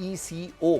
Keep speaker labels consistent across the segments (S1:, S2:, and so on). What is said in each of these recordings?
S1: ECO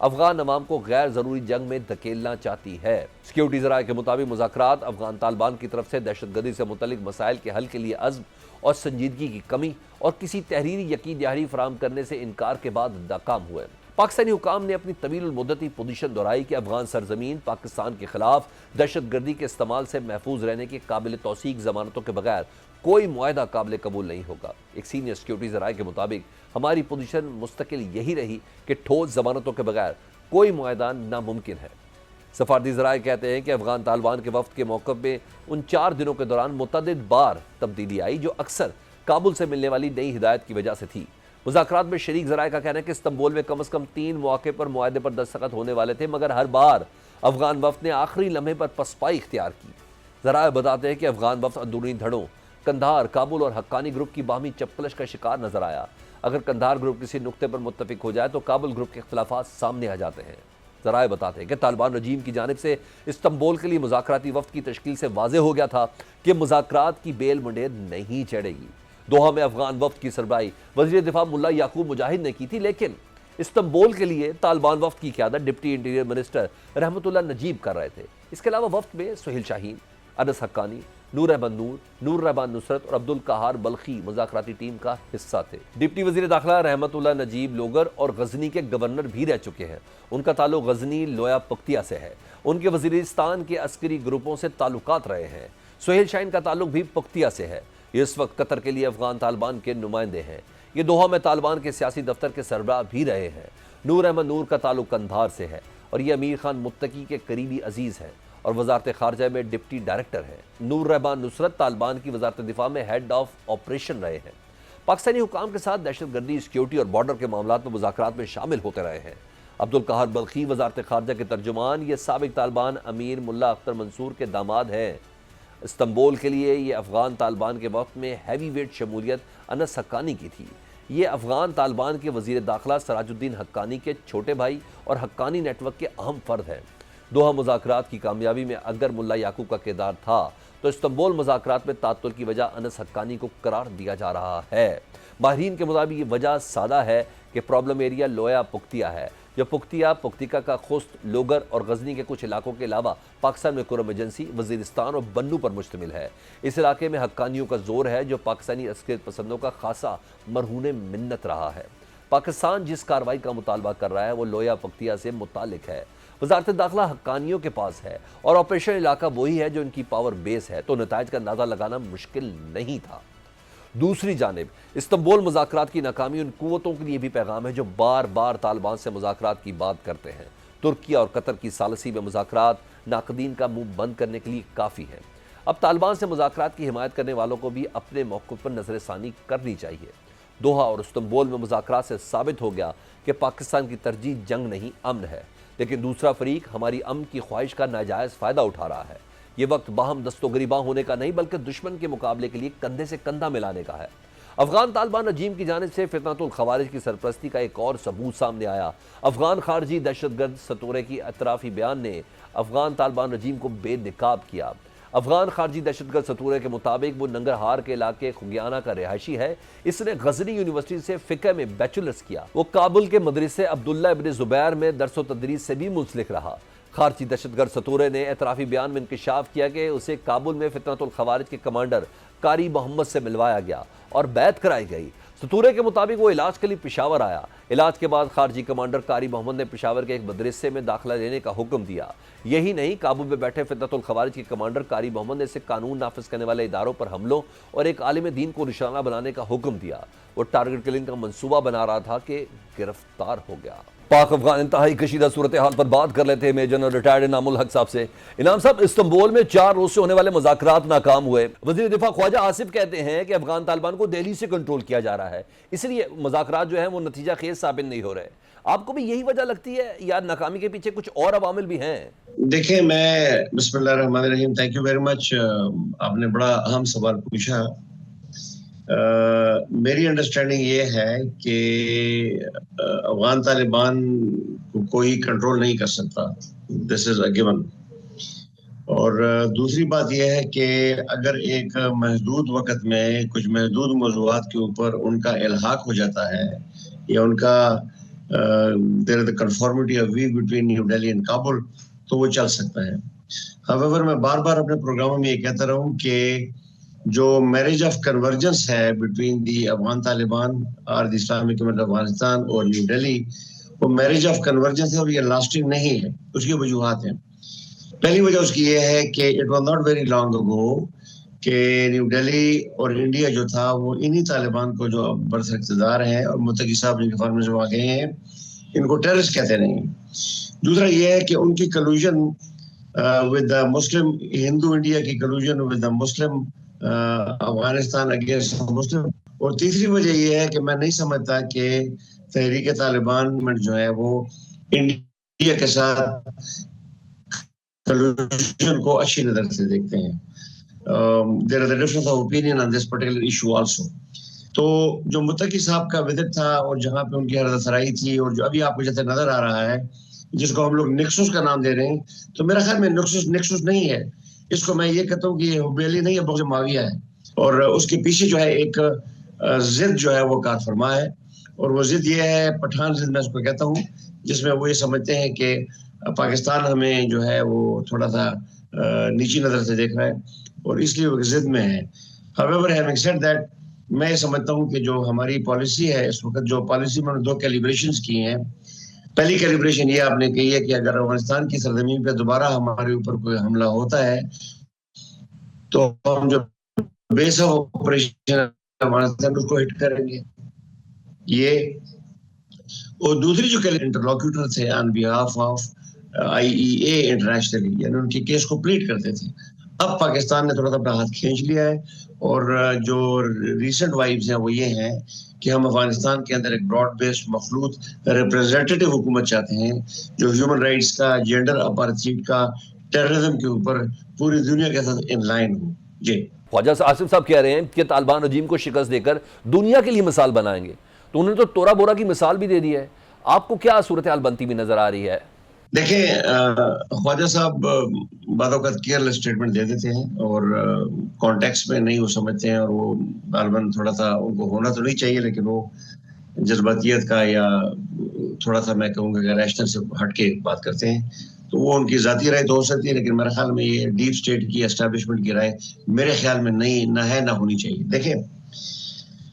S1: Afghan عوام کو غیر ضروری جنگ میں دھکیلنا چاہتی ہے۔ سیکیورٹی ذرائع کے مطابق مذاکرات افغان طالبان کی طرف سے دہشت گردی سے متعلق مسائل کے حل کے لیے عزم اور سنجیدگی کی کمی اور کسی تحریری یقین دہانی فراہم کرنے سے انکار کے بعد ناکام ہوئے۔ پاکستانی حکام نے اپنی طویل المدتی پوزیشن دہرائی کہ افغان سرزمین پاکستان کے خلاف دہشت گردی کے استعمال سے محفوظ رہنے کی قابل توثیق ضمانتوں کے بغیر کوئی معاہدہ قابل قبول نہیں ہوگا۔ ایک سینئر سیکیورٹی ذرائع کے مطابق ہماری پوزیشن مستقل یہی رہی کہ ٹھوس ضمانتوں کے بغیر کوئی معاہدہ ناممکن ہے۔ سفارتی ذرائع کہتے ہیں کہ افغان طالبان کے وفد کے موقف میں ان 4 دنوں کے دوران متعدد بار تبدیلی آئی جو اکثر کابل سے ملنے والی نئی ہدایت کی وجہ سے تھی۔ مذاکرات میں شریک ذرائع کا کہنا ہے کہ استنبول میں کم از کم 3 مواقع پر معاہدے پر دستخط ہونے والے تھے، مگر ہر بار افغان وفد نے آخری لمحے پر پسپائی اختیار کی۔ ذرائع بتاتے ہیں کہ افغان وفد اندرونی دھڑوں قندھار، کابل اور حقانی گروپ کی باہمی چپکلش کا شکار نظر آیا۔ اگر قندھار گروپ کسی نقطے پر متفق ہو جائے تو کابل گروپ کے اختلافات سامنے آ جاتے ہیں۔ ذرائع بتاتے ہیں کہ طالبان رجیم کی جانب سے استنبول کے لیے مذاکراتی وفد کی تشکیل سے واضح ہو گیا تھا کہ مذاکرات کی بیل منڈیر نہیں چڑھے گی۔ دوحہ میں افغان وفد کی سربراہی وزیر دفاع ملا یعقوب مجاہد نے کی تھی، لیکن استنبول کے لیے طالبان وفد کی قیادت ڈپٹی انٹیریئر منسٹر رحمت اللہ نجیب کر رہے تھے۔ اس کے علاوہ وفد میں سہیل شاہین، انس حقانی، نور احمد نور، نور رحمان نصرت اور عبدالقہار بلخی مذاکراتی ٹیم کا حصہ تھے۔ ڈپٹی وزیر داخلہ رحمت اللہ نجیب لوگر اور غزنی کے گورنر بھی رہ چکے ہیں۔ ان کا تعلق غزنی لویا پختیا سے ہے۔ ان کے وزیرستان کے عسکری گروپوں سے تعلقات رہے ہیں۔ سہیل شاہین کا تعلق بھی پختیا سے ہے۔ یہ اس وقت قطر کے لیے افغان طالبان کے نمائندے ہیں۔ یہ دوحہ میں طالبان کے سیاسی دفتر کے سربراہ بھی رہے ہیں۔ نور احمد نور کا تعلق قندھار سے ہے اور یہ امیر خان متقی کے قریبی عزیز ہیں اور وزارت خارجہ میں ڈپٹی ڈائریکٹر ہیں۔ نور رحمان نصرت طالبان کی وزارت دفاع میں ہیڈ آف آپریشن رہے ہیں۔ پاکستانی حکام کے ساتھ دہشت گردی، سیکیورٹی اور بارڈر کے معاملات میں مذاکرات میں شامل ہوتے رہے ہیں۔ عبدالقہار بلخی وزارت خارجہ کے ترجمان، یہ سابق طالبان امیر ملا اختر منصور کے داماد ہیں۔ استنبول کے لیے یہ افغان طالبان کے وقت میں ہیوی ویٹ شمولیت انس حقانی کی تھی۔ یہ افغان طالبان کے وزیر داخلہ سراج الدین حقانی کے چھوٹے بھائی اور حقانی نیٹ ورک کے اہم فرد ہیں۔ دوحہ مذاکرات کی کامیابی میں اگر ملا یعقوب کا کردار تھا تو استنبول مذاکرات میں تعطل کی وجہ انس حقانی کو قرار دیا جا رہا ہے۔ ماہرین کے مطابق یہ وجہ سادہ ہے کہ پرابلم ایریا لویا پختیا ہے، جو پختیا، پختیکا کا خست، لوگر اور غزنی کے کچھ علاقوں کے علاوہ پاکستان میں کرم ایجنسی، وزیرستان اور بنو پر مشتمل ہے۔ اس علاقے میں حقانیوں کا زور ہے جو پاکستانی عسکریت پسندوں کا خاصا مرہون منت رہا ہے۔ پاکستان جس کارروائی کا مطالبہ کر رہا ہے وہ لویا پختیا سے متعلق ہے۔ وزارت داخلہ حقانیوں کے پاس ہے اور آپریشن علاقہ وہی ہے جو ان کی پاور بیس ہے، تو نتائج کا اندازہ لگانا مشکل نہیں تھا۔ دوسری جانب استنبول مذاکرات کی ناکامی ان قوتوں کے لیے بھی پیغام ہے جو بار بار طالبان سے مذاکرات کی بات کرتے ہیں۔ ترکیہ اور قطر کی ثالثی میں مذاکرات ناقدین کا منہ بند کرنے کے لیے کافی ہے۔ اب طالبان سے مذاکرات کی حمایت کرنے والوں کو بھی اپنے موقف پر نظر ثانی کرنی چاہیے۔ دوحہ اور استنبول میں مذاکرات سے ثابت ہو گیا کہ پاکستان کی ترجیح جنگ نہیں، امن ہے، لیکن دوسرا فریق ہماری امن کی خواہش کا ناجائز فائدہ اٹھا رہا ہے۔ یہ وقت باہم دست و گریباں ہونے کا نہیں بلکہ دشمن کے مقابلے کے لیے کندھے سے کندھا ملانے کا ہے۔ افغان طالبان رجیم کی جانب سے فتنۃ الخوارج کی سرپرستی کا ایک اور ثبوت سامنے آیا۔ افغان خارجی دہشت گرد ستورے کی اعترافی بیان نے افغان طالبان رجیم کو بے نقاب کیا۔ افغان خارجی دہشت گرد ستورے کے مطابق وہ ننگرہار کے علاقے خوگیانہ کا رہائشی ہے۔ اس نے غزنی یونیورسٹی سے فقہ میں بیچلرز کیا۔ وہ کابل کے مدرسے عبداللہ ابن زبیر میں درس و تدریس سے بھی منسلک رہا۔ خارجی دہشت گرد ستورے نے اعترافی بیان میں انکشاف کیا کہ اسے کابل میں فتنۃ الخوارج کے کمانڈر قاری محمد سے ملوایا گیا اور بیعت کرائی گئی۔ ستورے کے مطابق وہ علاج کے لیے پشاور آیا۔ علاج کے بعد خارجی کمانڈر قاری محمد نے پشاور کے ایک مدرسے میں داخلہ لینے کا حکم دیا۔ یہی نہیں، کابل میں بیٹھے فتنۃ الخوارج کے کمانڈر قاری محمد نے اسے قانون نافذ کرنے والے اداروں پر حملوں اور ایک عالم دین کو نشانہ بنانے کا حکم دیا۔ وہ ٹارگٹ کلنگ کا منصوبہ بنا رہا تھا کہ گرفتار ہو گیا۔ پاک افغان انتہائی کشیدہ صورتحال پر بات کر لیتے ہیں میجر جنرل ریٹائرڈ انعام الحق صاحب سے۔ انعام صاحب، استنبول میں 4 روز سے ہونے والے مذاکرات ناکام ہوئے۔ وزیر دفاع خواجہ آصف کہتے ہیں کہ افغان طالبان کو دہلی سے کنٹرول کیا جا رہا ہے، اس لیے مذاکرات جو ہیں وہ نتیجہ خیز ثابت نہیں ہو رہے۔ آپ کو بھی یہی وجہ لگتی ہے یا ناکامی کے پیچھے کچھ اور عوامل بھی ہیں؟
S2: دیکھیں، میں بسم اللہ الرحمن الرحیم، تھینک یو ویری مچ، آپ نے بڑا اہم سوال پوچھا۔ میری انڈرسٹینڈنگ یہ ہے کہ افغان طالبان کو کوئی کنٹرول نہیں کر سکتا، دس از اے گیون۔ اور دوسری بات یہ ہے کہ اگر ایک محدود وقت میں کچھ محدود موضوعات کے اوپر ان کا الحاق ہو جاتا ہے یا ان کا there is the conformity of view between New Delhi and Kabul, تو وہ چل سکتا ہے. However, میں بار بار اپنے پروگراموں میں یہ کہتا رہا ہوں کہ جو میرج آف کنورجنس ہے بٹوین دی افغان طالبان اور دی اسلامک گورنمنٹ افغانستان اور نیو دہلی, وہ میرج آف کنورجنس ہے اور یہ لاسٹنگ نہیں ہے. اس کی وجوہات ہیں. پہلی وجہ اس کی یہ ہے کہ it was not very long اگو کہ نیو دہلی اور انڈیا جو تھا وہ انہی طالبان کو جو برسر اقتدار ہیں اور متقی صاحب جن کے فارمیز میں آ گئے ہیں, ان کو ٹیررسٹ کہتے نہیں. دوسرا یہ ہے کہ ان کی collusion with the Muslim, Hindu India کی collusion with the Muslim Afghanistan against Muslim. اور تیسری وجہ یہ ہے کہ میں نہیں سمجھتا کہ تحریک طالبان جو ہے وہ انڈیا کے ساتھ کلوژن کو اچھی نظر سے دیکھتے ہیں. there is a difference of opinion on this particular issue also. تو جو متقی صاحب کا وزٹ تھا اور جہاں پہ ان کی حضرت سرائی تھی اور جو ابھی آپ کو جیسے نظر آ رہا ہے جس کو ہم لوگ نیکسس کا نام دے رہے ہیں, تو میرا خیال میں نیکسس نہیں ہے. اس کو میں یہ کہتا ہوں کہ حبیلی نہیں ہے, بغض معاویہ ہے. اور اس کے پیچھے جو ہے ایک ضد جو ہے وہ کار فرما ہے, اور وہ ضد یہ ہے پٹھان ضد میں اس کو کہتا ہوں, جس میں وہ یہ سمجھتے ہیں کہ پاکستان ہمیں جو ہے وہ تھوڑا سا نیچی نظر سے دیکھ رہا ہے اور اس لیے وہ ضد میں ہے. However, having said that, میں یہ سمجھتا ہوں کہ جو ہماری پالیسی ہے اس وقت, جو پالیسی میں نے 2 کیلیبریشنز کی ہیں. پہلی کیلیبریشن یہ آپ نے کہی ہے کہ اگر افغانستان کی سرزمین پہ دوبارہ ہمارے اوپر کوئی حملہ ہوتا ہے تو ہم جو بیس آف آپریشن افغانستان اس کو ہٹ کریں گے. یہ اور دوسری جو انٹرلوکیوٹر تھے آن بیہاف آف IEA انٹرنیشنلی, یعنی ان کی کیس کو پلیٹ کرتے تھے. اب پاکستان نے تھوڑا سا اپنا ہاتھ کھینچ لیا ہے, اور جو ریسنٹ وائبز ہیں وہ یہ ہیں کہ ہم افغانستان کے اندر ایک براڈ بیسڈ مخلوط ریپرزینٹیو حکومت چاہتے ہیں جو ہیومن رائٹس کا, جینڈر اپارتھیڈ کا, ٹیررزم کے اوپر پوری دنیا کے ساتھ ان لائن ہو. جی
S1: خواجہ آصف صاحب کہہ رہے ہیں کہ طالبان رجیم کو شکست دے کر دنیا کے لیے مثال بنائیں گے, تو انہوں نے تو تورا بورا کی مثال بھی دے دی ہے. آپ کو کیا صورتحال بنتی ہوئی نظر آ رہی ہے؟
S2: دیکھیں, خواجہ صاحب بعض اوقات کیئرلیس اسٹیٹمنٹ دے دیتے ہیں اور کانٹیکس میں نہیں وہ سمجھتے ہیں, اور وہ غالباً تھوڑا سا ان کو ہونا تو نہیں چاہیے, لیکن وہ جذباتیت کا یا تھوڑا سا میں کہوں گا کہ ریشنل سے ہٹ کے بات کرتے ہیں. تو وہ ان کی ذاتی رائے تو ہو سکتی ہے, لیکن میرے خیال میں یہ ڈیپ اسٹیٹ کی اسٹیبلشمنٹ کی رائے میرے خیال میں نہ ہے, نہ ہونی چاہیے. دیکھیں,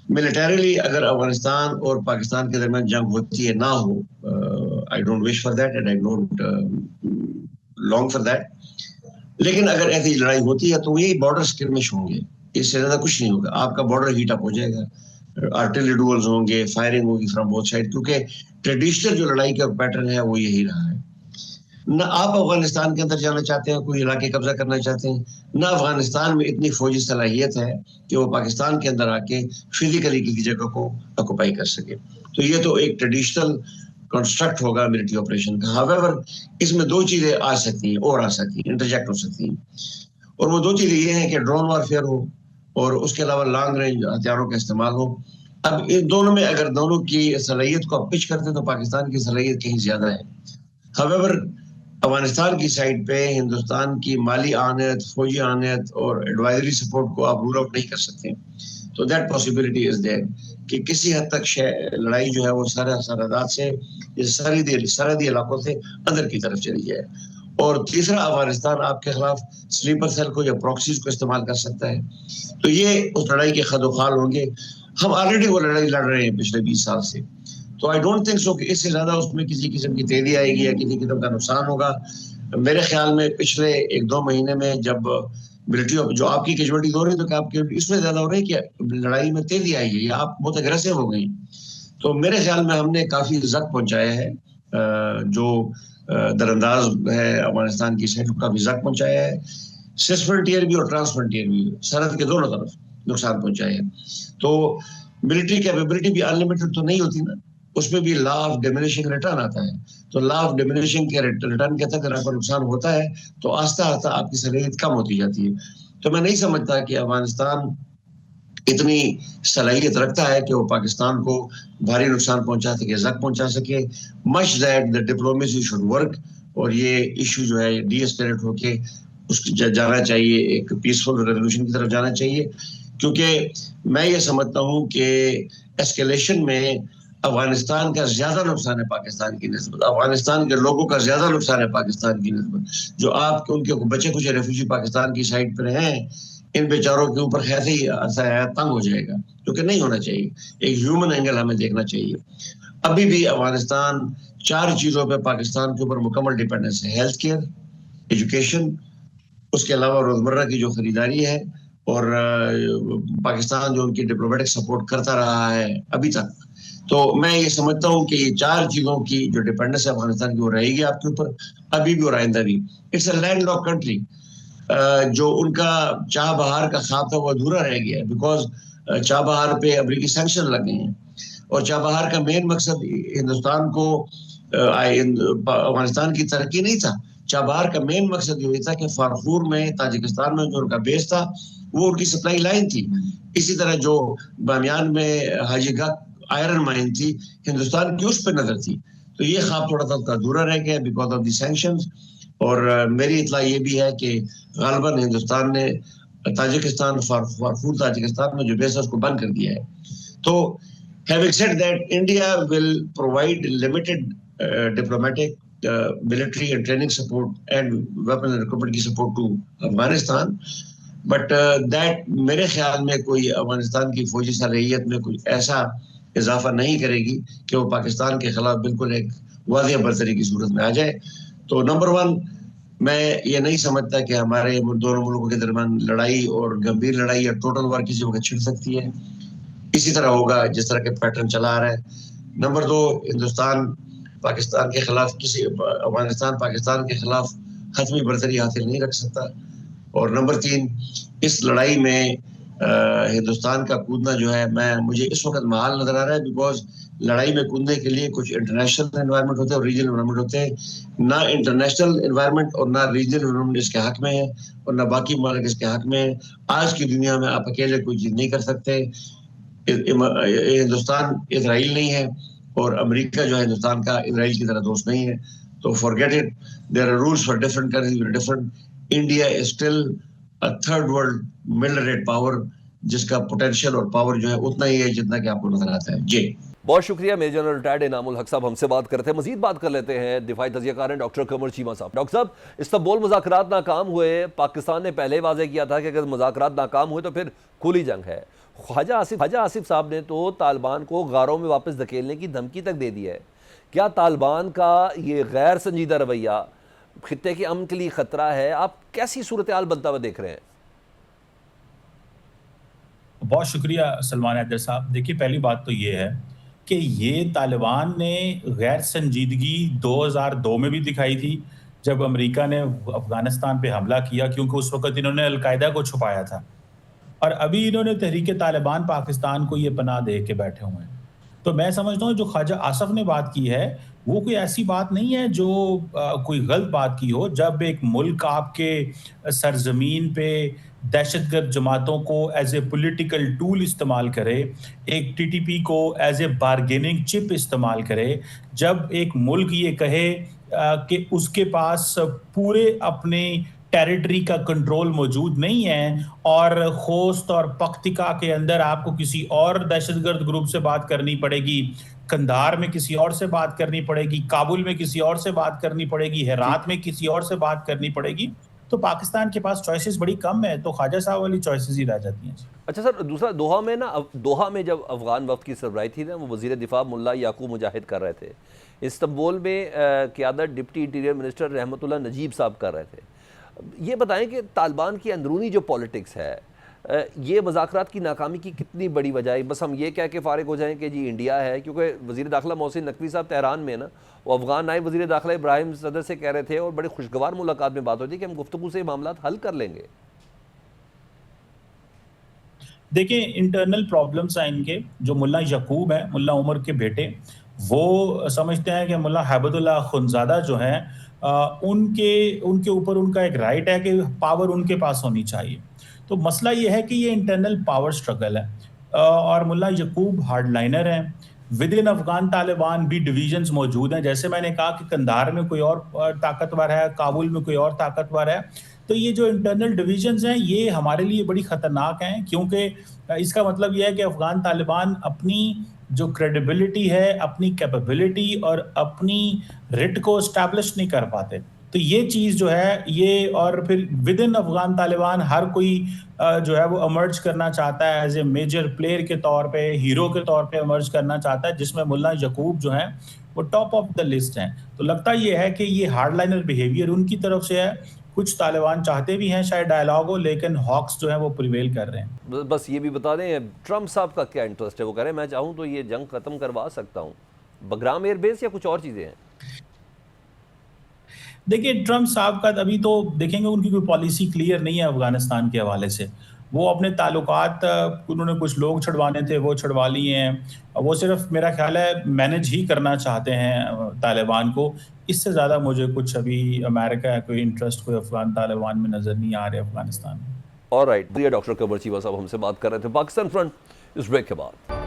S2: ملیٹریلی اگر افغانستان اور پاکستان کے درمیان جنگ ہوتی ہے نہ ہو, I don't wish for that and I don't long for that, لیکن اگر ایسی لڑائی ہوتی ہے تو یہی بارڈر اسکرمش ہوں گے, اس سے زیادہ کچھ نہیں ہوگا. آپ کا بارڈر ہیٹ اپ ہو جائے گا, آرٹلری ڈوئلز ہوں گے, فائرنگ ہوگی فرام بوتھ سائڈ, کیونکہ ٹریڈیشنل جو لڑائی کا پیٹرن ہے وہ یہی رہا ہے. نہ آپ افغانستان کے اندر جانا چاہتے ہیں, کوئی علاقے قبضہ کرنا چاہتے ہیں, نہ افغانستان میں اتنی فوجی صلاحیت ہے کہ وہ پاکستان کے اندر آ کے فزیکلی کسی جگہ کو آکوپائی کر سکے. تو یہ تو ایک ٹریڈیشنل کنسٹرکٹ ہوگا ملٹری آپریشن کا. ہاویور اس میں 2 چیزیں آ سکتی ہیں اور آ سکتی ہیں, انٹرجیکٹ ہو سکتی ہیں, اور وہ 2 چیزیں یہ ہیں کہ ڈرون وارفیئر ہو اور اس کے علاوہ لانگ رینج ہتھیاروں کا استعمال ہو. اب ان دونوں میں اگر دونوں کی صلاحیت کو آپ پچ کرتے ہیں تو پاکستان کی صلاحیت کہیں زیادہ ہے. ہاویور افغانستان کی سائڈ پہ ہندوستان کی مالی آنت, فوجی آنت اور ایڈوائزری سپورٹ کو آپ رول آؤٹ نہیں کر سکتے. تو دیٹ پاسبلٹی از دیر کہ کسی حد تک لڑائی جو ہے وہ سرحدات سے, سرحدی علاقوں سے اندر کی طرف چلی جائے. اور تیسرا, افغانستان آپ کے خلاف سلیپر سیل کو یا پراکسیز کو استعمال کر سکتا ہے. تو یہ اس لڑائی کے خد و خال ہوں گے. ہم آلریڈی وہ لڑائی لڑ رہے ہیں پچھلے 20 سال سے, تو آئی ڈونٹ تھنک سو کہ اس سے زیادہ اس میں کسی قسم کی تیزی آئے گی یا کسی قسم کا نقصان ہوگا. میرے خیال میں پچھلے 1-2 مہینے میں جب ملٹری جو آپ کی کیجویلٹیز ہو رہی ہے تو کہ آپ کی اس میں زیادہ ہو رہی ہے کہ لڑائی میں تیزی آئی ہے یا آپ بہت اگریسو ہو گئی. تو میرے خیال میں ہم نے کافی زخم پہنچایا ہے, جو درانداز ہے افغانستان کی سائڈ کو کافی زخم پہنچایا ہے. سیس فرنٹیئر بھی اور ٹرانس فرنٹیئر بھی, سرحد کے دونوں طرف نقصان پہنچایا ہے. تو ملٹری کیپیبلٹی بھی انلمیٹڈ تو نہیں ہوتی نا, اس میں بھی لا آف ڈیمینشنگ ریٹرن آتا ہے. تو لا آف ڈیمینشنگ کے ریٹرن کے تحت اگر آپ کو نقصان ہوتا ہے تو آہستہ آہستہ آپ کی صلاحیت کم ہوتی جاتی ہے. تو میں نہیں سمجھتا کہ افغانستان اتنی صلاحیت رکھتا ہے کہ وہ پاکستان کو بھاری نقصان پہنچا سکے, زخم پہنچا سکے. Much that the diplomacy should work, اور یہ ایشو جو ہے ڈی اسکیلیٹ ہو کے اس کی جانا چاہیے, ایک پیسفل ریزولوشن کی طرف جانا چاہیے. کیونکہ میں یہ سمجھتا ہوں کہ ایسکیلیشن میں افغانستان کا زیادہ نقصان ہے پاکستان کی نسبت, افغانستان کے لوگوں کا زیادہ نقصان ہے پاکستان کی نسبت. جو آپ کے ان کے بچے کچھ ریفیوجی پاکستان کی سائڈ پر ہیں, ان بیچاروں کے اوپر خیالی تنگ ہو جائے گا, جو کہ نہیں ہونا چاہیے. ایک ہیومن اینگل ہمیں دیکھنا چاہیے. ابھی بھی افغانستان 4 چیزوں پہ پاکستان کے اوپر مکمل ڈیپینڈنس ہے: ہیلتھ کیئر, ایجوکیشن, اس کے علاوہ روزمرہ کی جو خریداری ہے, اور پاکستان جو ان کی ڈپلومیٹک سپورٹ کرتا رہا ہے ابھی تک. تو میں یہ سمجھتا ہوں کہ یہ 4 چیزوں کی جو ڈیپینڈنس ہے افغانستان کی وہ رہے گی آپ کے اوپر ابھی بھی اور آئندہ بھی. It's a landlocked country. جو ان کا چاہ بہار کا خواب تھا وہ ادھورا رہ گیا ہے, بیکاز چاہ بہار پہ امریکی سینکشن لگ گئے ہیں. اور چاہ بہار کا مین مقصد ہندوستان کو افغانستان کی ترقی نہیں تھا. چاہ بہار کا مین مقصد یہ تھا کہ فارخور میں تاجکستان میں جو ان کا بیس تھا وہ ان کی سپلائی لائن تھی. اسی طرح جو بامیان میں حاجی گک آئرن مائن تھی, ہندوستان کی اس پہ نظر تھی. تو یہ خواب تھوڑا سا ادھورا رہ گیا بیکاز آف دی سینکشنز. اور میری اطلاع یہ بھی ہے کہ غالباً ہندوستان نے تاجکستان فارخور تاجکستان میں جو بیس ہے اس کو بند کر دیا ہے. تو having said that, India will provide limited diplomatic, military and training support and weapons and equipment کی support to Afghanistan. But that میرے خیال میں کوئی افغانستان کی فوجی صلاحیت میں کوئی ایسا اضافہ نہیں کرے گی کہ وہ پاکستان کے خلاف بالکل ایک واضح برتری کی صورت میں آ جائے. تو نمبر 1, میں یہ نہیں سمجھتا کہ ہمارے دونوں ملکوں کے درمیان لڑائی اور گمبھیر لڑائی یا ٹوٹل وار کسی وقت چھڑ سکتی ہے. اسی طرح ہوگا جس طرح کے پیٹرن چلا آ رہا ہے. نمبر 2, ہندوستان پاکستان کے خلاف افغانستان پاکستان کے خلاف حتمی برتری حاصل نہیں رکھ سکتا. اور نمبر 3, اس لڑائی میں ہندوستان کا کودنا جو ہے مجھے اس وقت محال نظر آ رہا ہے, بیکاز لڑائی میں کودنے کے لیے کچھ انٹرنیشنل انوائرمنٹ ہوتے ہیں اور ریجنل انوائرمنٹ ہوتے ہیں. نہ انٹرنیشنل انوائرمنٹ اور نہ ریجنل انوائرمنٹ اس کے حق میں ہے اور نہ باقی ممالک اس کے حق میں ہے. آج کی دنیا میں آپ اکیلے کوئی چیز نہیں کر سکتے. ہندوستان اسرائیل نہیں ہے اور امریکہ جو ہے ہندوستان کا اسرائیل کی طرح دوست نہیں ہے. تو forget it. There are rules for different countries that are different. India is still a third world middle-rate power جس کا پوٹینشیل اور پاور جو ہے اتنا ہی ہے جتنا کہ آپ کو نظر آتا ہے. جی
S1: بہت شکریہ میجر جنرل ریٹائرڈ انعام الحق صاحب ہم سے بات کرتے ہیں. مزید بات کر لیتے ہیں دفاعی تجزیہ کار ہیں ڈاکٹر قمر چیمہ صاحب. ڈاکٹر صاحب, استنبول مذاکرات ناکام ہوئے, پاکستان نے پہلے واضح کیا تھا کہ اگر مذاکرات ناکام ہوئے تو پھر کھلی جنگ ہے. خواجہ آصف صاحب نے تو طالبان کو غاروں میں واپس دھکیلنے کی دھمکی تک دے دی ہے. کیا طالبان کا یہ غیر سنجیدہ رویہ خطے کے امن کے لیے خطرہ ہے؟ آپ کیسی صورتحال بنتا ہوا دیکھ رہے ہیں؟
S3: بہت شکریہ سلمان حیدر صاحب. دیکھیے, پہلی بات تو یہ ہے کہ یہ طالبان نے غیر سنجیدگی 2002 میں بھی دکھائی تھی جب امریکہ نے افغانستان پہ حملہ کیا, کیونکہ اس وقت انہوں نے القاعدہ کو چھپایا تھا, اور ابھی انہوں نے تحریک طالبان پاکستان کو یہ پناہ دے کے بیٹھے ہوئے ہیں. تو میں سمجھتا ہوں جو خواجہ آصف نے بات کی ہے وہ کوئی ایسی بات نہیں ہے جو کوئی غلط بات کی ہو. جب ایک ملک آپ کے سرزمین پہ دہشت گرد جماعتوں کو ایز اے پولیٹیکل ٹول استعمال کرے, ایک ٹی ٹی پی کو ایز اے بارگیننگ چپ استعمال کرے, جب ایک ملک یہ کہے کہ اس کے پاس پورے اپنے ٹیریٹری کا کنٹرول موجود نہیں ہے, اور خوست اور پختیکا کے اندر آپ کو کسی اور دہشت گرد گروپ سے بات کرنی پڑے گی, کندھار میں کسی اور سے بات کرنی پڑے گی, کابل میں کسی اور سے بات کرنی پڑے گی, ہرات میں کسی اور سے بات کرنی پڑے گی, تو پاکستان کے پاس چوائسز بڑی کم ہے, تو خواجہ صاحب والی چوائسز ہی رہ جاتی ہیں.
S1: اچھا سر, دوسرا دوحہ میں جب افغان وفد کی سربراہی تھی نا, وہ وزیر دفاع ملا یعقوب مجاہد کر رہے تھے. استنبول میں قیادت ڈپٹی انٹیریئر منسٹر رحمت اللہ نجیب صاحب کر رہے تھے. یہ بتائیں کہ طالبان کی اندرونی جو پولیٹکس ہے, یہ مذاکرات کی ناکامی کی کتنی بڑی وجہ ہے؟ بس ہم یہ کہہ کے فارغ ہو جائیں کہ جی انڈیا ہے, کیونکہ وزیر داخلہ محسن نقوی صاحب تہران میں نا, وہ افغان نائب وزیر داخلہ ابراہیم صدر سے کہہ رہے تھے, اور بڑی خوشگوار ملاقات میں بات ہوتی ہے کہ ہم گفتگو سے معاملات حل کر لیں گے.
S3: دیکھیں, انٹرنل پرابلمس ہیں ان کے. جو ملا یعقوب ہیں, ملا عمر کے بیٹے, وہ سمجھتے ہیں کہ ملا حیبت اللہ خنزادہ جو ہیں ان کے اوپر ان کا ایک رائٹ ہے کہ پاور ان کے پاس ہونی چاہیے. تو مسئلہ یہ ہے کہ یہ انٹرنل پاور سٹرگل ہے, اور ملا یعقوب ہارڈ لائنر ہیں. ود ان افغان طالبان بھی ڈویژنز موجود ہیں, جیسے میں نے کہا کہ کندھار میں کوئی اور طاقتور ہے, کابل میں کوئی اور طاقتور ہے. تو یہ جو انٹرنل ڈویژنز ہیں یہ ہمارے لیے بڑی خطرناک ہیں, کیونکہ اس کا مطلب یہ ہے کہ افغان طالبان اپنی جو کریڈیبلٹی ہے اپنی کیپیبلٹی اور اپنی رٹ کو اسٹیبلش نہیں کر پاتے. تو یہ چیز جو ہے یہ، اور پھر ود ان افغان طالبان ہر کوئی جو ہے وہ امرج کرنا چاہتا ہے ایز اے میجر پلیئر کے طور پہ، ہیرو کے طور پہ امرج کرنا چاہتا ہے، جس میں ملا یعقوب جو ہیں وہ ٹاپ آف دا لسٹ ہیں. تو لگتا یہ ہے کہ یہ ہارڈ لائنر بیہیویئر ان کی طرف سے ہے. کچھ طالبان چاہتے بھی ہیں شاید ڈائلاگ ہو، لیکن ہاکس جو ہیں وہ پریویل کر رہے ہیں.
S1: بس یہ بھی بتا دیں ٹرمپ صاحب کا کیا انٹرسٹ ہے؟ وہ کہہ رہے ہیں میں چاہوں تو یہ جنگ ختم کروا سکتا ہوں. بگرام ایئر بیس یا کچھ اور چیزیں ہیں؟
S3: دیکھیے ٹرمپ صاحب کا ابھی تو دیکھیں گے ان کی کوئی پالیسی کلیئر نہیں ہے افغانستان کے حوالے سے. وہ اپنے تعلقات انہوں نے کچھ لوگ چھڑوانے تھے وہ چھڑوا لیے ہیں. وہ صرف میرا خیال ہے مینج ہی کرنا چاہتے ہیں طالبان کو. اس سے زیادہ مجھے کچھ ابھی امریکہ کوئی انٹرسٹ کوئی افغان طالبان میں نظر نہیں آ رہے افغانستان میں.
S1: آلرائٹ، ڈاکٹر قمر چیمہ صاحب ہم سے بات کر رہے تھے پاکستان فرنٹ اس بریک کے بعد.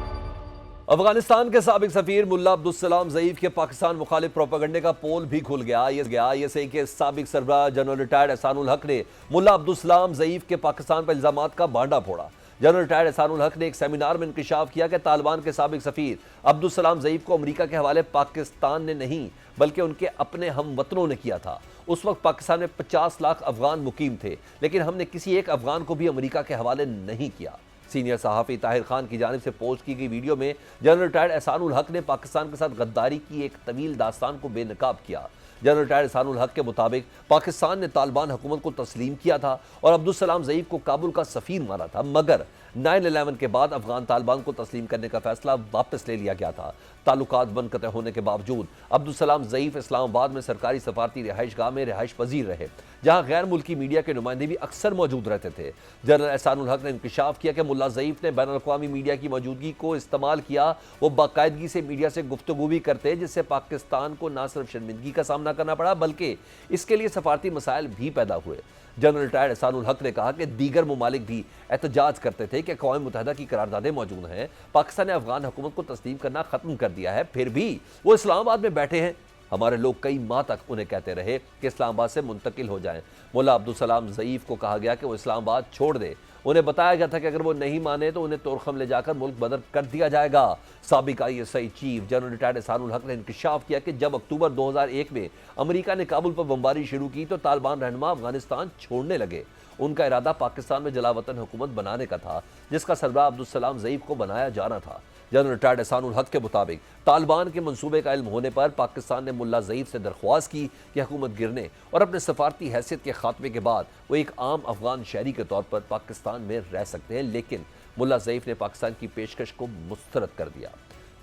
S1: افغانستان کے سابق سفیر ملا عبدالسلام ضعیف کے پاکستان مخالف پروپیگنڈے کا پول بھی کھل گیا. یہ صحیح کہ سابق سربراہ جنرل ریٹائرڈ احسان الحق نے ملا عبدالسلام ضعیف کے پاکستان پر الزامات کا بانڈا پھوڑا. جنرل ریٹائرڈ احسان الحق نے ایک سیمینار میں انکشاف کیا کہ طالبان کے سابق سفیر عبدالسلام ضعیف کو امریکہ کے حوالے پاکستان نے نہیں بلکہ ان کے اپنے ہم وطنوں نے کیا تھا. اس وقت پاکستان میں 50 لاکھ افغان مقیم تھے، لیکن ہم نے کسی ایک افغان کو بھی امریکہ کے حوالے نہیں کیا. سینئر صحافی طاہر خان کی جانب سے پوسٹ کی گئی ویڈیو میں جنرل ریٹائرڈ احسان الحق نے پاکستان کے ساتھ غداری کی ایک طویل داستان کو بے نقاب کیا. جنرل ریٹائرڈ احسان الحق کے مطابق پاکستان نے طالبان حکومت کو تسلیم کیا تھا اور عبدالسلام ضعیف کو کابل کا سفیر مانا تھا، مگر 9/11 کے بعد افغان طالبان کو تسلیم کرنے کا فیصلہ واپس لے لیا گیا تھا. تعلقات منقطع ہونے کے باوجود عبدالسلام ضعیف اسلام آباد میں سرکاری سفارتی رہائش گاہ میں رہائش پذیر رہے، جہاں غیر ملکی میڈیا کے نمائندے بھی اکثر موجود رہتے تھے. جنرل احسان الحق نے انکشاف کیا کہ ملا ضعیف نے بین الاقوامی میڈیا کی موجودگی کو استعمال کیا. وہ باقاعدگی سے میڈیا سے گفتگو بھی کرتے، جس سے پاکستان کو نہ صرف شرمندگی کا سامنا کرنا پڑا بلکہ اس کے لیے سفارتی مسائل بھی پیدا ہوئے. جنرل ریٹائرڈ احسان الحق نے کہا کہ دیگر ممالک بھی احتجاج کرتے تھے کہ اقوام متحدہ کی قراردادیں موجود ہیں، پاکستان نے افغان حکومت کو تسلیم کرنا ختم کر دیا ہے، پھر بھی وہ اسلام آباد میں بیٹھے ہیں. ہمارے لوگ کئی ماہ تک انہیں کہتے رہے کہ اسلام آباد سے منتقل ہو جائیں. ملا عبدالسلام ضعیف کو کہا گیا کہ وہ اسلام آباد چھوڑ دے. انہیں بتایا گیا تھا کہ اگر وہ نہیں مانے تو انہیں طورخم لے جا کر ملک بدر کر دیا جائے گا. سابق ISI چیف جنرل ریٹائرڈ احسان الحق نے انکشاف کیا کہ جب اکتوبر 2001 میں امریکہ نے کابل پر بمباری شروع کی تو طالبان رہنما افغانستان چھوڑنے لگے. ان کا ارادہ پاکستان میں جلا وطن حکومت بنانے کا تھا، جس کا سربراہ عبدالسلام ضعیف کو بنایا جانا تھا. جنرل ریٹائرڈ احسان الحق کے مطابق طالبان کے منصوبے کا علم ہونے پر پاکستان نے ملا ضعیف سے درخواست کی کہ حکومت گرنے اور اپنے سفارتی حیثیت کے خاتمے کے بعد وہ ایک عام افغان شہری کے طور پر پاکستان میں رہ سکتے ہیں، لیکن ملا ضعیف نے پاکستان کی پیشکش کو مسترد کر دیا.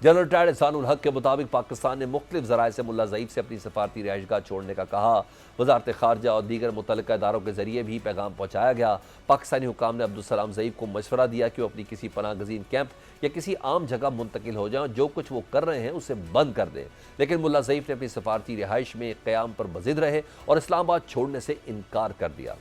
S1: جنرل ریٹائرڈ احسان الحق کے مطابق پاکستان نے مختلف ذرائع سے ملا ضعیف سے اپنی سفارتی رہائش گاہ چھوڑنے کا کہا. وزارت خارجہ اور دیگر متعلقہ اداروں کے ذریعے بھی پیغام پہنچایا گیا. پاکستانی حکام نے عبدالسلام ضعیف کو مشورہ دیا کہ وہ اپنی کسی پناہ گزین کیمپ یا کسی عام جگہ منتقل ہو جائیں، جو کچھ وہ کر رہے ہیں اسے بند کر دیں. لیکن ملا ضعیف نے اپنی سفارتی رہائش میں قیام پر بضد رہے اور اسلام آباد چھوڑنے سے انکار کر دیا.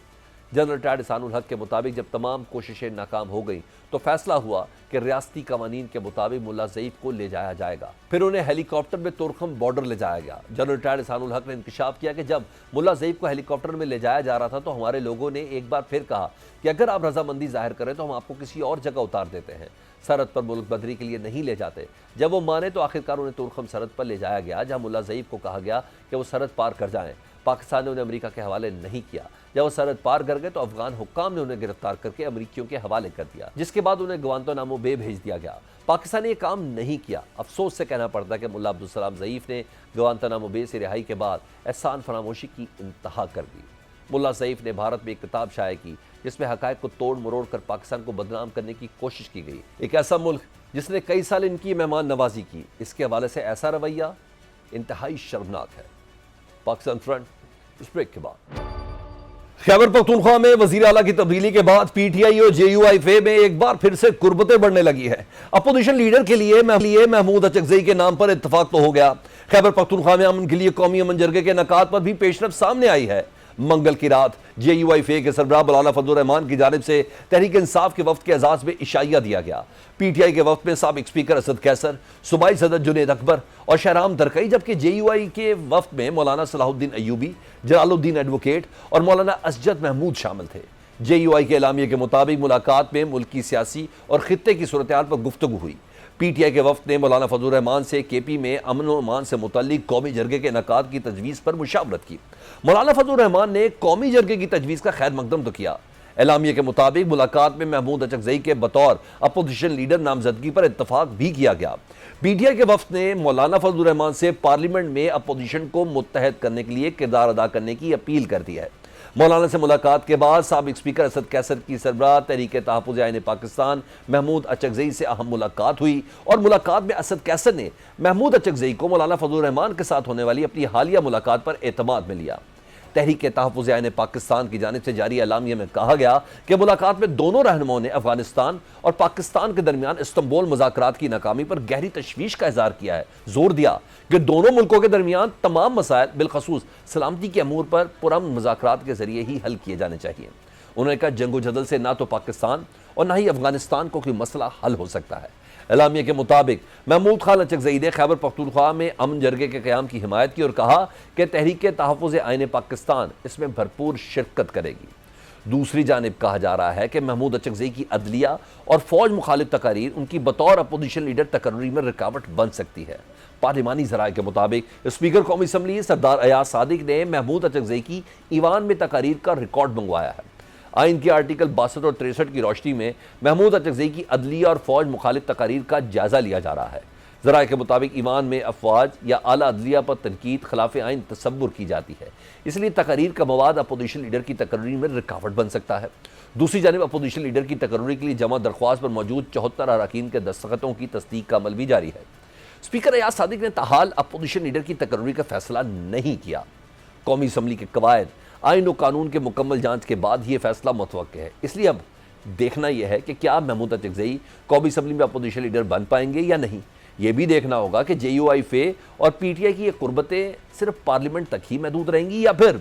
S1: جنرل ریٹائرڈ احسان الحق کے مطابق جب تمام کوششیں ناکام ہو گئیں تو فیصلہ ہوا کہ ریاستی قوانین کے مطابق ملا ضعیف کو لے جایا جائے گا. پھر انہیں ہیلی کاپٹر میں طورخم بارڈر لے جایا گیا. جنرل ریٹائرڈ احسان الحق نے انکشاف کیا کہ جب ملا ضعیف کو ہیلی کاپٹر میں لے جایا جا رہا تھا تو ہمارے لوگوں نے ایک بار پھر کہا کہ اگر آپ رضامندی ظاہر کریں تو ہم آپ کو کسی اور جگہ اتار دیتے ہیں، سرحد پر ملک بدری کے لیے نہیں لے جاتے. جب وہ مانے تو آخرکار انہیں طورخم سرحد پر لے جایا گیا، جہاں ملا ضعیف کو کہا گیا کہ وہ سرحد پار کر جائیں. پاکستان نے انہیں امریکہ کے حوالے نہیں کیا. جب وہ سرحد پار کر گئے تو افغان حکام نے انہیں گرفتار کر کے امریکیوں کے حوالے کر دیا، جس کے بعد انہیں گوانتانامو بے بھیج دیا گیا. پاکستان نے یہ کام نہیں کیا. افسوس سے کہنا پڑتا ہے کہ ملا عبدالسلام ضعیف نے گوانتانامو بے سے رہائی کے بعد احسان فراموشی کی انتہا کر دی. ملا ضعیف نے بھارت میں ایک کتاب شائع کی جس میں حقائق کو توڑ مروڑ کر پاکستان کو بدنام کرنے کی کوشش کی گئی. ایک ایسا ملک جس نے کئی سال ان کی مہمان نوازی کی، اس کے حوالے سے ایسا رویہ انتہائی شرمناک ہے. پاکستان فرنٹ اس بریک کے بعد. خیبر پختونخوا میں وزیر اعلیٰ کی تبدیلی کے بعد PTI اور JUIF میں ایک بار پھر سے قربتیں بڑھنے لگی ہے. اپوزیشن لیڈر کے لیے محمود اچکزئی کے نام پر اتفاق تو ہو گیا. خیبر پختونخوا میں امن کے لیے قومی امن جرگے کے انعقاد پر بھی پیشرفت سامنے آئی ہے. منگل کی رات JUIF کے سربراہ مولانا فضل الرحمان کی جانب سے تحریک انصاف کے وفد کے اعزاز میں عشائیہ دیا گیا. PTI کے وفد میں سابق اسپیکر اسد قیصر، صوبائی صدر جنید اکبر اور شہرام درکئی، جبکہ JUI کے وفد میں مولانا صلاح الدین ایوبی، جلال الدین ایڈوکیٹ اور مولانا اسجد محمود شامل تھے. JUI کے اعلامیے کے مطابق ملاقات میں ملک کی سیاسی اور خطے کی صورتحال پر گفتگو ہوئی. پی ٹی آئی کے وفد نے مولانا فضل الرحمان سے کے پی میں امن و امان سے متعلق قومی جرگے کے انعقاد کی تجویز پر مشاورت کی۔ مولانا فضل الرحمان نے قومی جرگے کی تجویز کا خیر مقدم تو کیا۔ اعلامیہ کے مطابق ملاقات میں محمود اچکزئی کے بطور اپوزیشن لیڈر نامزدگی پر اتفاق بھی کیا گیا۔ پی ٹی آئی کے وفد نے مولانا فضل الرحمان سے پارلیمنٹ میں اپوزیشن کو متحد کرنے کے لیے کردار ادا کرنے کی اپیل کر دی ہے۔ مولانا سے ملاقات کے بعد سابق اسپیکر اسد کیسر کی سربراہ تحریک تحفظ آئین پاکستان محمود اچکزئی سے اہم ملاقات ہوئی، اور ملاقات میں اسد کیسر نے محمود اچکزئی کو مولانا فضل الرحمان کے ساتھ ہونے والی اپنی حالیہ ملاقات پر اعتماد میں لیا۔ تحریک تحفظ آئین پاکستان کی جانب سے جاری اعلامیہ میں کہا گیا کہ ملاقات میں دونوں رہنماؤں نے افغانستان اور پاکستان کے درمیان استنبول مذاکرات کی ناکامی پر گہری تشویش کا اظہار کیا ہے، زور دیا کہ دونوں ملکوں کے درمیان تمام مسائل بالخصوص سلامتی کے امور پر پرامن مذاکرات کے ذریعے ہی حل کیے جانے چاہیے۔ انہوں نے کہا جنگ و جدل سے نہ تو پاکستان اور نہ ہی افغانستان کو کوئی مسئلہ حل ہو سکتا ہے۔ اعلامیہ کے مطابق محمود خان اچکزئی نے خیبر پختونخوا میں امن جرگے کے قیام کی حمایت کی اور کہا کہ تحریک تحفظ آئین پاکستان اس میں بھرپور شرکت کرے گی۔ دوسری جانب کہا جا رہا ہے کہ محمود اچکزئی کی عدلیہ اور فوج مخالف تقاریر ان کی بطور اپوزیشن لیڈر تقرری میں رکاوٹ بن سکتی ہے۔ پارلیمانی ذرائع کے مطابق اسپیکر قومی اسمبلی سردار ایاز صادق نے محمود اچکزئی کی ایوان میں تقاریر کا ریکارڈ منگوایا ہے۔ آئین کے آرٹیکل 62 اور 63 کی روشنی میں محمود اچکزئی کی عدلیہ اور فوج مخالف تقاریر کا جائزہ لیا جا رہا ہے۔ ذرائع کے مطابق ایوان میں افواج یا اعلیٰ عدلیہ پر تنقید خلاف آئین تصور کی جاتی ہے، اس لیے تقاریر کا مواد اپوزیشن لیڈر کی تقرری میں رکاوٹ بن سکتا ہے۔ دوسری جانب اپوزیشن لیڈر کی تقرری کے لیے جمع درخواست پر موجود 74 اراکین کے دستخطوں کی تصدیق کا عمل بھی جاری ہے۔ اسپیکر ایاز صادق نے تاحال اپوزیشن لیڈر کی تقرری کا فیصلہ نہیں کیا۔ قومی اسمبلی کے قواعد، آئین و قانون کے مکمل جانچ کے بعد یہ فیصلہ متوقع ہے، اس لیے اب دیکھنا یہ ہے کہ کیا محمود اچکزئی قومی اسمبلی میں اپوزیشن لیڈر بن پائیں گے یا نہیں۔ یہ بھی دیکھنا ہوگا کہ جے یو آئی فے اور پی ٹی آئی کی یہ قربتیں صرف پارلیمنٹ تک ہی محدود رہیں گی یا پھر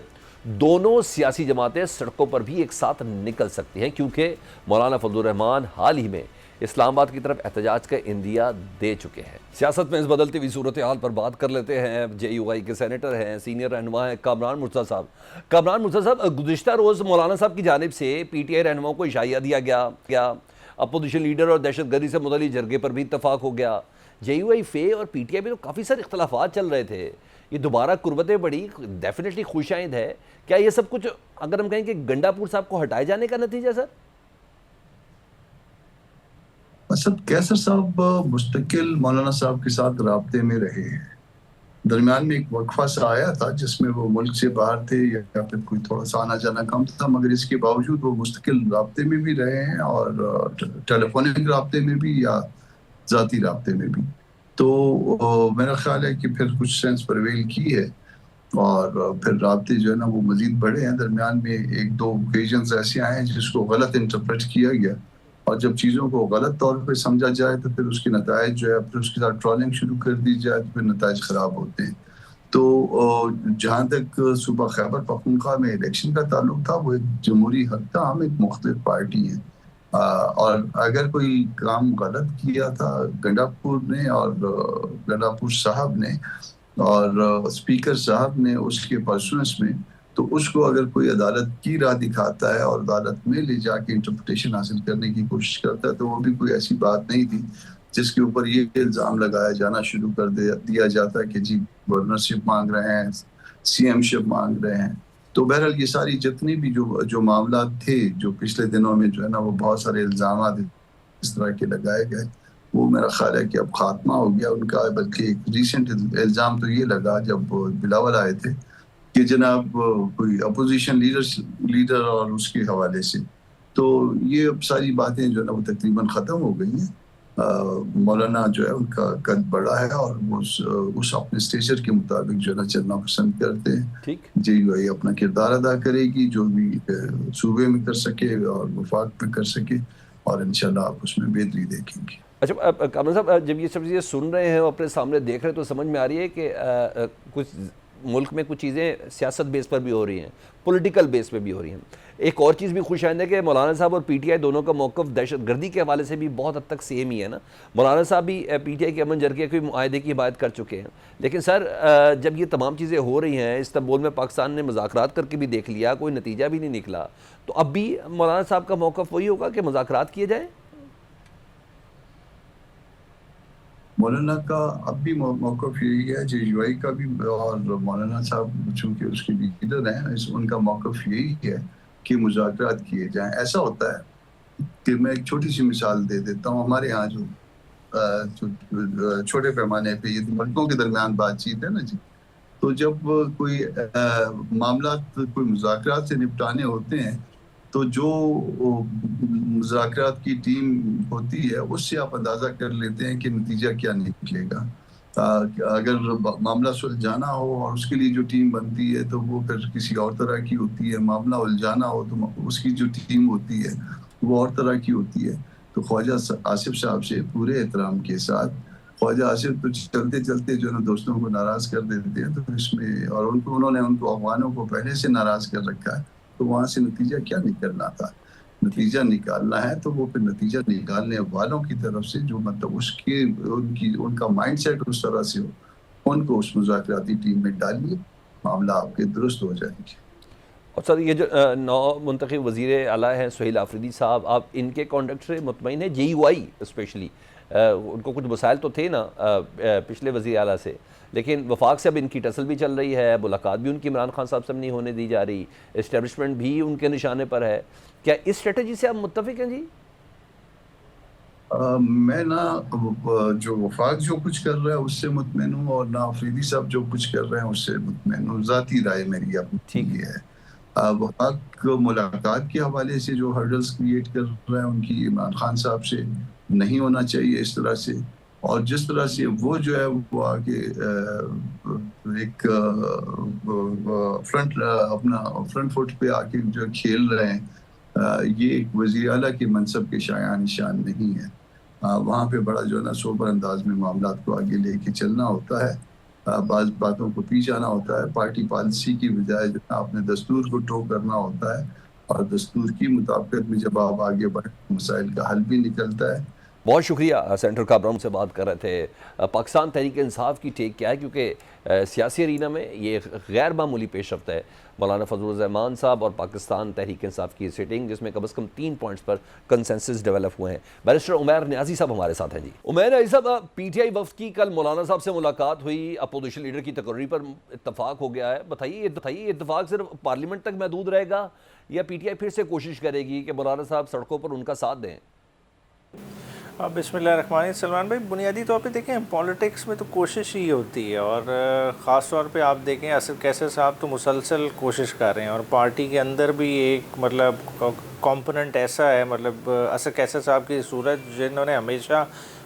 S1: دونوں سیاسی جماعتیں سڑکوں پر بھی ایک ساتھ نکل سکتی ہیں، کیونکہ مولانا فضل الرحمان حال ہی میں اسلام آباد کی طرف احتجاج کا عندیہ دے چکے ہیں۔ سیاست میں اس بدلتی ہوئی صورتحال پر بات کر لیتے ہیں۔ جے یو آئی کے سینیٹر ہیں، سینئر رہنما ہیں کامران مرتضیٰ صاحب۔ کامران مرتضیٰ صاحب، گزشتہ روز مولانا صاحب کی جانب سے پی ٹی آئی رہنماؤں کو اشاریہ دیا گیا، اپوزیشن لیڈر اور دہشت گردی سے متعلق جرگے پر بھی اتفاق ہو گیا۔ جے یو آئی فے اور پی ٹی آئی میں تو کافی سارے اختلافات چل رہے تھے، یہ دوبارہ قربتیں بڑی ڈیفینیٹلی خوش آئند ہے۔ کیا یہ سب کچھ اگر ہم کہیں کہ گنڈا پور صاحب کو ہٹائے جانے کا نتیجہ سر؟
S4: اسد کیسر صاحب مستقل مولانا صاحب کے ساتھ رابطے میں رہے ہیں۔ درمیان میں ایک وقفہ سا آیا تھا جس میں وہ ملک سے باہر تھے یا پھر کوئی تھوڑا سا آنا جانا کم تھا، مگر اس کے باوجود وہ مستقل رابطے میں بھی رہے ہیں اور ٹیلی فونک رابطے میں بھی یا ذاتی رابطے میں بھی۔ تو میرا خیال ہے کہ پھر کچھ سینس پرویل کی ہے اور پھر رابطے جو ہے نا وہ مزید بڑھے ہیں۔ درمیان میں ایک دو اوکیزنز ایسے آئے ہیں جس کو غلط انٹرپریٹ کیا گیا، اور جب چیزوں کو غلط طور پہ سمجھا جائے تو پھر اس کے نتائج جو ہے پھر اس کے ساتھ ٹرولنگ شروع کر دی جائے تو پھر نتائج خراب ہوتے ہیں۔ تو جہاں تک صوبہ خیبر پختونخوا میں الیکشن کا تعلق تھا، وہ ایک جمہوری حق تھا، ہم ایک مختلف پارٹی ہیں، اور اگر کوئی کام غلط کیا تھا گنڈا پور نے اور گنڈا پور صاحب نے اور اسپیکر صاحب نے اس کے پرسنس میں، تو اس کو اگر کوئی عدالت کی راہ دکھاتا ہے اور عدالت میں لے جا کے انٹرپریٹیشن حاصل کرنے کی کوشش کرتا ہے، تو وہ بھی کوئی ایسی بات نہیں تھی جس کے اوپر یہ الزام لگایا جانا شروع کر دیا جاتا ہے کہ جی گورنرشپ مانگ رہے ہیں، سی ایم شپ مانگ رہے ہیں۔ تو بہرحال یہ ساری جتنی بھی جو معاملات تھے جو پچھلے دنوں میں جو ہے نا وہ بہت سارے الزامات اس طرح کے لگائے گئے، وہ میرا خیال ہے کہ اب خاتمہ ہو گیا ان کا۔ بلکہ ایک ریسنٹ الزام تو یہ لگا جب بلاول آئے تھے کہ جناب کوئی اپوزیشن لیڈر اور اس کے حوالے سے، تو یہ اب ساری باتیں جو ہے نا وہ تقریباً ختم ہو گئی ہیں۔ مولانا جو ہے ان کا قد بڑا ہے اور وہ اس اپنے اسٹیچر کے مطابق جو ہے نا چلنا پسند کرتے ہیں۔ جے یو آئی اپنا کردار ادا کرے گی جو بھی صوبے میں کر سکے اور وفاق میں کر سکے، اور انشاءاللہ آپ اس میں بہتری دیکھیں گے۔
S1: اچھا کامران صاحب، جب یہ سب چیزیں سن رہے ہیں اور اپنے سامنے دیکھ رہے ہیں تو سمجھ میں آ رہی ہے کہ کچھ ملک میں کچھ چیزیں سیاست بیس پر بھی ہو رہی ہیں، پولیٹیکل بیس پہ بھی ہو رہی ہیں۔ ایک اور چیز بھی خوش آئند ہے کہ مولانا صاحب اور پی ٹی آئی دونوں کا موقف دہشت گردی کے حوالے سے بھی بہت حد تک سیم ہی ہے نا۔ مولانا صاحب بھی پی ٹی آئی کے امن جرگے کے معاہدے کی حمایت کر چکے ہیں، لیکن سر جب یہ تمام چیزیں ہو رہی ہیں، استنبول میں پاکستان نے مذاکرات کر کے بھی دیکھ لیا، کوئی نتیجہ بھی نہیں نکلا، تو اب بھی مولانا صاحب کا موقف وہی ہوگا کہ مذاکرات کیے جائیں؟
S4: مولانا کا اب بھی موقف یہی ہے، JUI کا بھی، اور مولانا صاحب چونکہ اس کے لیڈر ہیں، ان کا موقف یہی ہے کہ مذاکرات کیے جائیں۔ ایسا ہوتا ہے کہ میں ایک چھوٹی سی مثال دے دیتا ہوں، ہمارے ہاں جو چھوٹے پیمانے پہ یہ ملکوں کے درمیان بات چیت ہے نا جی، تو جب کوئی معاملات کوئی مذاکرات سے نپٹانے ہوتے ہیں تو جو مذاکرات کی ٹیم ہوتی ہے اس سے آپ اندازہ کر لیتے ہیں کہ نتیجہ کیا نکلے گا۔ اگر معاملہ سلجھانا ہو اور اس کے لیے جو ٹیم بنتی ہے تو وہ پھر کسی اور طرح کی ہوتی ہے، معاملہ الجھانا ہو تو اس کی جو ٹیم ہوتی ہے وہ اور طرح کی ہوتی ہے۔ تو خواجہ آصف صاحب سے پورے احترام کے ساتھ، خواجہ آصف تو چلتے چلتے جو ہے دوستوں کو ناراض کر دیتے ہیں، تو اس میں اور انہوں نے ان کو افغانوں کو پہلے سے ناراض کر رکھا ہے، تو وہاں سے نتیجہ کیا نکلنا تھا؟ نتیجہ نکالنا ہے تو وہ پھر نتیجہ نکالنے والوں کی طرف سے جو مطلب ان کا مائنڈ سیٹ اس طرح سے ہو، ان کو اس مذاکراتی ٹیم میں ڈالیے، معاملہ آپ کے درست ہو جائیں گے۔
S1: اور سر یہ جو نو منتخب وزیر اعلیٰ ہیں سہیل آفریدی صاحب، آپ ان کے کانڈکٹ سے مطمئن ہیں؟ JUI اسپیشلی ان کو کچھ مسائل تو تھے نا پچھلے وزیر اعلیٰ سے، لیکن وفاق سے اب ان کی ٹسل بھی چل رہی ہے، ملاقات بھی ان کی عمران خان صاحب سے نہیں ہونے دی جا رہی، اسٹیبلشمنٹ بھی ان کے نشانے پر ہے، کیا اس اسٹریٹجی سے آپ متفق ہیں جی؟
S4: میں نہ جو وفاق جو کچھ کر رہا ہے اس سے مطمئن ہوں، اور نہ آفریدی صاحب جو کچھ کر رہے ہیں اس سے مطمئن ہوں۔ ذاتی رائے میری اپنی یہ ہے۔ وفاق ملاقات کے حوالے سے جو ہرڈلز کریٹ کر رہے ہیں ان کی عمران خان صاحب سے نہیں ہونا چاہیے اس طرح سے، اور جس طرح سے وہ جو ہے وہ آگے ایک فرنٹ فٹ پہ آ کے جو کھیل رہے ہیں، یہ ایک وزیر اعلیٰ کے منصب کے شایان نشان نہیں ہے۔ وہاں پہ بڑا جو ہے نا سوبر انداز میں معاملات کو آگے لے کے چلنا ہوتا ہے، بعض باتوں کو پیچھے آنا ہوتا ہے، پارٹی پالیسی کی بجائے جو ہے اپنے دستور کو ٹو کرنا ہوتا ہے، اور دستور کی مطابقت میں جب آپ آگے بڑھیں مسائل کا حل بھی نکلتا ہے۔
S1: بہت شکریہ سینٹر کابرم سے بات کر رہے تھے۔ پاکستان تحریک انصاف کی ٹیک کیا ہے، کیونکہ سیاسی ارینا میں یہ غیر معمولی پیش رفت ہے، مولانا فضل الرحمان صاحب اور پاکستان تحریک انصاف کی سیٹنگ، جس میں کم از کم 3 پوائنٹس پر کنسنسس ڈیولپ ہوئے ہیں۔ بیرسٹر عمیر نیازی صاحب ہمارے ساتھ ہیں جی۔ عمیر نیازی صاحب، PTI وفد کی کل مولانا صاحب سے ملاقات ہوئی، اپوزیشن لیڈر کی تقرری پر اتفاق ہو گیا ہے، بتائیے یہ اتفاق صرف پارلیمنٹ تک محدود رہے گا یا PTI پھر سے کوشش کرے گی کہ مولانا صاحب سڑکوں پر ان کا ساتھ دیں؟
S5: بسم اللہ الرحمن الرحیم۔ سلمان بھائی، بنیادی طور پہ دیکھیں پولیٹکس میں تو کوشش ہی ہوتی ہے، اور خاص طور پہ آپ دیکھیں اسد کیسر صاحب تو مسلسل کوشش کر رہے ہیں، اور پارٹی کے اندر بھی ایک مطلب کمپوننٹ ایسا ہے، مطلب اسد کیسر صاحب کی صورت جنہوں نے ہمیشہ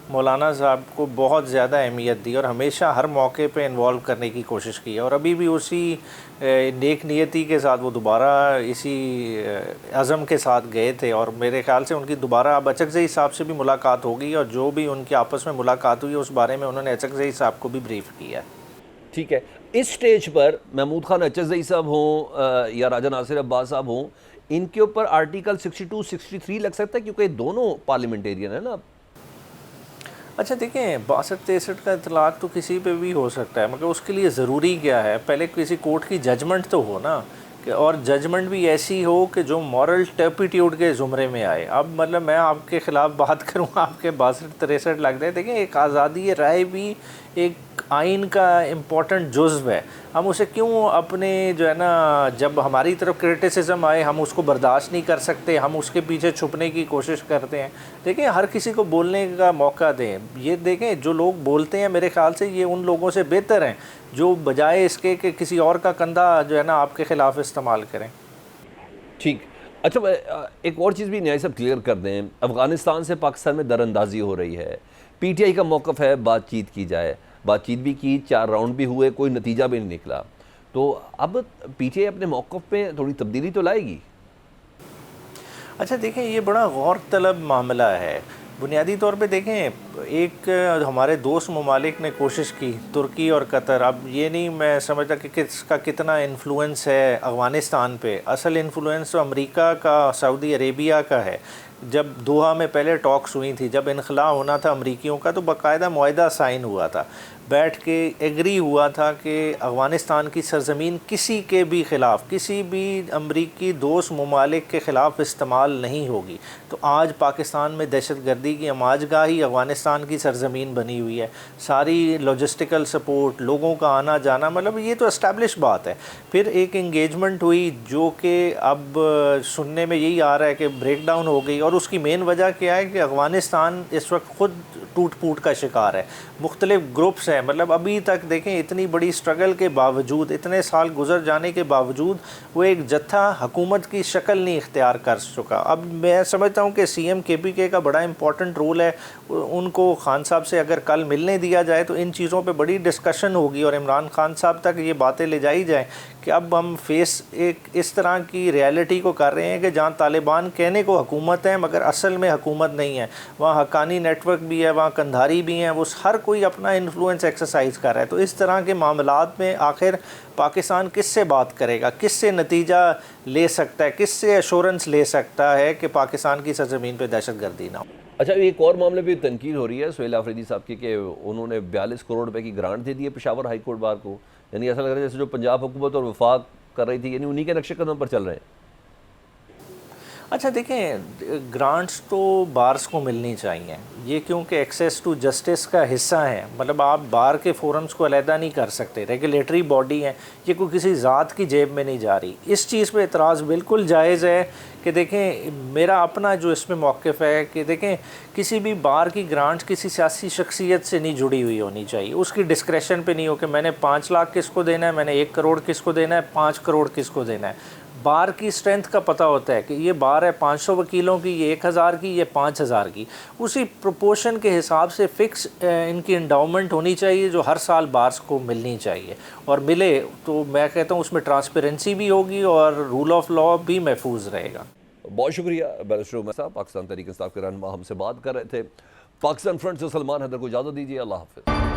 S5: مولانا صاحب کو بہت زیادہ اہمیت دی اور ہمیشہ ہر موقع پہ انوالو کرنے کی کوشش کی ہے، اور ابھی بھی اسی نیک نیتی کے ساتھ وہ دوبارہ اسی عزم کے ساتھ گئے تھے، اور میرے خیال سے ان کی دوبارہ اب اچکزئی صاحب سے بھی ملاقات ہوگی، اور جو بھی ان کی آپس میں ملاقات ہوئی اس بارے میں انہوں نے اچکزئی صاحب کو بھی بریف کیا ہے۔
S1: ٹھیک ہے، اس سٹیج پر محمود خان اچکزئی صاحب ہوں یا راجہ ناصر عباس صاحب ہوں، ان کے اوپر آرٹیکل 62 63 لگ سکتا ہے، کیونکہ دونوں پارلیمنٹیرین ہیں نا۔
S5: اچھا دیکھیں، 62-63 کا اطلاق تو کسی پہ بھی ہو سکتا ہے، مگر اس کے لیے ضروری کیا ہے؟ پہلے کسی کورٹ کی ججمنٹ تو ہو نا، اور ججمنٹ بھی ایسی ہو کہ جو مورل ٹرپیٹیوڈ کے زمرے میں آئے۔ اب مطلب میں آپ کے خلاف بات کروں، آپ کے 62-63 لگ رہے ہیں، دیکھیں ایک آزادی رائے بھی ایک آئین کا امپورٹنٹ جزو ہے، ہم اسے کیوں اپنے جو ہے نا جب ہماری طرف کرٹیسزم آئے ہم اس کو برداشت نہیں کر سکتے، ہم اس کے پیچھے چھپنے کی کوشش کرتے ہیں۔ دیکھیں ہر کسی کو بولنے کا موقع دیں، یہ دیکھیں جو لوگ بولتے ہیں میرے خیال سے یہ ان لوگوں سے بہتر ہیں جو بجائے اس کے کہ کسی اور کا کندھا جو ہے نا آپ کے خلاف استعمال کریں۔
S1: ٹھیک، اچھا ایک اور چیز بھی نیاز صاحب کلیئر کر دیں، افغانستان سے پاکستان میں در اندازی ہو رہی ہے، PTI کا موقف ہے بات چیت کی جائے، بات چیت بھی کی، 4 راؤنڈ بھی ہوئے، کوئی نتیجہ بھی نہیں نکلا، تو اب PTI اپنے موقف میں تھوڑی تبدیلی تو لائے گی؟
S5: اچھا دیکھیں یہ بڑا غور طلب معاملہ ہے۔ بنیادی طور پہ دیکھیں ایک ہمارے دوست ممالک نے کوشش کی، ترکی اور قطر، اب یہ نہیں میں سمجھتا کہ کس کا کتنا انفلوئنس ہے افغانستان پہ، اصل انفلوئنس تو امریکہ کا، سعودی عربیہ کا ہے۔ جب دوحہ میں پہلے ٹاکس ہوئی تھی، جب انخلاء ہونا تھا امریکیوں کا تو باقاعدہ معاہدہ سائن ہوا تھا۔ بیٹھ کے ایگری ہوا تھا کہ افغانستان کی سرزمین کسی کے بھی خلاف، کسی بھی امریکی دوست ممالک کے خلاف استعمال نہیں ہوگی۔ تو آج پاکستان میں دہشت گردی کی ہماج گاہ ہی افغانستان کی سرزمین بنی ہوئی ہے، ساری لاجسٹیکل سپورٹ، لوگوں کا آنا جانا، مطلب یہ تو اسٹیبلش بات ہے۔ پھر ایک انگیجمنٹ ہوئی جو کہ اب سننے میں یہی آ رہا ہے کہ بریک ڈاؤن ہو گئی، اور اس کی مین وجہ کیا ہے کہ افغانستان اس وقت خود ٹوٹ پھوٹ کا شکار ہے، مختلف گروپس ہیں، مطلب ابھی تک دیکھیں اتنی بڑی سٹرگل کے باوجود، اتنے سال گزر جانے کے باوجود وہ ایک جتھا حکومت کی شکل نہیں اختیار کر چکا۔ اب میں سمجھتا ہوں کہ سی ایم کے پی کے کا بڑا امپورٹنٹ رول ہے، ان کو خان صاحب سے اگر کل ملنے دیا جائے تو ان چیزوں پہ بڑی ڈسکشن ہوگی، اور عمران خان صاحب تک یہ باتیں لے جائی جائیں کہ اب ہم فیس ایک اس طرح کی ریالٹی کو کر رہے ہیں کہ جہاں طالبان کہنے کو حکومت ہے مگر اصل میں حکومت نہیں ہے، وہاں حقانی نیٹ ورک بھی ہے، وہاں کندھاری بھی ہیں، وہ ہر کوئی اپنا انفلوئنس ایکسرسائز کر رہا ہے۔ تو اس طرح کے معاملات میں آخر پاکستان کس سے بات کرے گا، کس سے نتیجہ لے سکتا ہے، کس سے ایشورنس لے سکتا ہے کہ پاکستان کی سرزمین پہ دہشت گردی نہ ہو؟
S1: اچھا، ایک اور معاملے پہ تنقید ہو رہی ہے سہیل آفریدی صاحب کی کہ انہوں نے 42 کروڑ روپے کی گرانٹ دے دی ہے پشاور ہائی کورٹ بار کو، یعنی ایسا لگ رہا ہے جیسے جو پنجاب حکومت اور وفاق کر رہی تھی، یعنی انہی کے نقش قدم پر چل رہے ہیں۔
S5: اچھا دیکھیں، گرانٹس تو بارس کو ملنی چاہیے، یہ کیونکہ ایکسیس ٹو جسٹس کا حصہ ہے، مطلب آپ بار کے فورمز کو علیحدہ نہیں کر سکتے، ریگولیٹری باڈی ہے، یہ کوئی کسی ذات کی جیب میں نہیں جا رہی۔ اس چیز پہ اعتراض بالکل جائز ہے کہ دیکھیں میرا اپنا جو اس میں موقف ہے کہ دیکھیں کسی بھی بار کی گرانٹ کسی سیاسی شخصیت سے نہیں جڑی ہوئی ہونی چاہیے، اس کی ڈسکریشن پہ نہیں ہو کہ میں نے 5 لاکھ کس کو دینا ہے، میں نے 1 کروڑ کس کو دینا ہے، 5 کروڑ کس کو دینا ہے۔ بار کی اسٹرینتھ کا پتہ ہوتا ہے کہ یہ بار ہے 500 وکیلوں کی، یہ 1000 کی، یہ 5000 کی، اسی پروپورشن کے حساب سے فکس ان کی انڈاؤمنٹ ہونی چاہیے جو ہر سال بارس کو ملنی چاہیے، اور ملے تو میں کہتا ہوں اس میں ٹرانسپیرنسی بھی ہوگی اور رول آف لا بھی محفوظ رہے گا۔
S1: بہت شکریہ بیرسٹر عمر صاحب، پاکستان تحریک انصاف کے رہنما ہم سے بات کر رہے تھے۔ پاکستان فرنٹ سے سلمان حیدر کو اجازت دیجیے، اللہ حافظ۔